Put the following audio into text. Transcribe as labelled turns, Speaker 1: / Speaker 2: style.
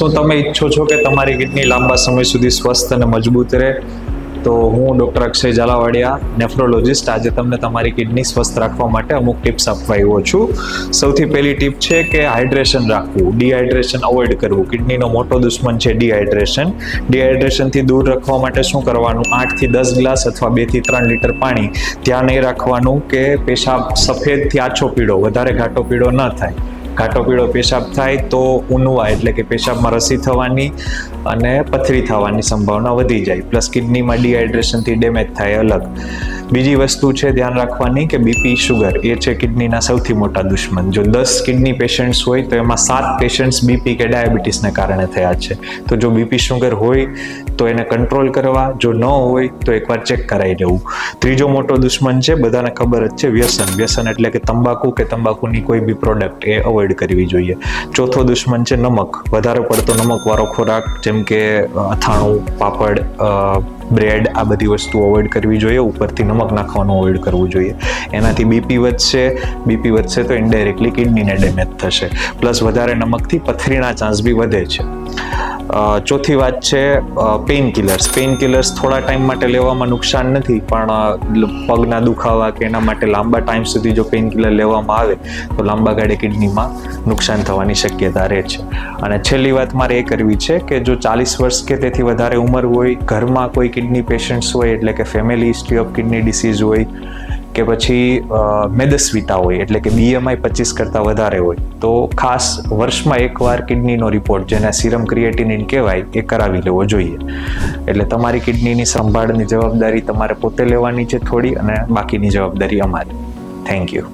Speaker 1: શું તમે ઈચ્છો છો કે તમારી કિડની લાંબા સમય સુધી સ્વસ્થ અને મજબૂત રહે? તો હું ડૉક્ટર અક્ષય ઝાલાવાડિયા, નેફ્રોલોજિસ્ટ, આજે તમને તમારી કિડની સ્વસ્થ રાખવા માટે અમુક ટિપ્સ આપવા આવ્યો છું. સૌથી પહેલી ટીપ છે કે હાઇડ્રેશન રાખવું, ડિહાઇડ્રેશન અવોઇડ કરવું. કિડનીનો મોટો દુશ્મન છે ડિહાઇડ્રેશન. ડિહાઇડ્રેશનથી દૂર રાખવા માટે શું કરવાનું? 8 થી 10 ગ્લાસ અથવા 2 થી 3 લીટર પાણી. ધ્યાન એ રાખવાનું કે પેશાબ સફેદથી આછો પીળો, વધારે ઘાટો પીળો ન થાય. ઘાટો પીળો પેશાબ થાય તો ઉનવા એટલે કે પેશાબમાં રસી થવાની અને પથરી થવાની સંભાવના વધી જાય. પ્લસ કિડનીમાં ડિહાઇડ્રેશનથી ડેમેજ થાય અલગ. બીજી વસ્તુ છે ધ્યાન રાખવાની કે બીપી, શુગર એ છે કિડનીના સૌથી મોટા દુશ્મન. જો 10 કિડની પેશન્ટ્સ હોય તો એમાં 7 પેશન્ટ્સ બીપી કે ડાયાબિટીસને કારણે થયા છે. તો જો બીપી શુગર હોય તો એને કંટ્રોલ કરવા, જો ન હોય તો એકવાર ચેક કરાવી લેવું. ત્રીજો મોટો દુશ્મન છે, બધાને ખબર જ છે, વ્યસન. વ્યસન એટલે કે તંબાકુ કે તંબાકુની કોઈ બી પ્રોડક્ટ એ અવોઇડ કરવી જોઈએ. ચોથો દુશ્મન છે નમક. વધારે પડતો નમકવાળો ખોરાક જેમ કે અથાણું, પાપડ, બ્રેડ, આ બધી વસ્તુ અવોઇડ કરવી જોઈએ. ઉપરથી નમક નાખવાનું અવોઇડ કરવું જોઈએ. એનાથી બીપી વધશે. બીપી વધશે તો ઇનડાયરેક્ટલી કિડનીને ડેમેજ થશે. પ્લસ વધારે નમકથી પથરીના ચાન્સ બી વધે છે. ચોથી વાત છે પેઇન કિલર્સ. પેઇન કિલર્સ થોડા ટાઈમ માટે લેવામાં નુકસાન નથી, પણ પગના દુખાવા કે એના માટે લાંબા ટાઈમ સુધી જો પેઇન કિલર લેવામાં આવે તો લાંબા ગાળે કિડનીમાં નુકસાન થવાની શક્યતા રહે છે. અને છેલ્લી વાત મારે એ કરવી છે કે જો 40 વર્ષ કે તેથી વધારે ઉંમર હોય, ઘરમાં કોઈ કિડની પેશન્ટ્સ હોય એટલે કે family history of kidney disease હોય, કે પછી મેદસ્વીતા હોય એટલે કે BMI 25 કરતાં વધારે હોય, તો ખાસ વર્ષમાં એકવાર કિડનીનો રિપોર્ટ, જેને સીરમ ક્રિએટિનિન કહેવાય, એ કરાવી લેવો જોઈએ. એટલે તમારી કિડનીની સંભાળની જવાબદારી તમારે પોતે લેવાની છે થોડી, અને બાકીની જવાબદારી અમારી. Thank you.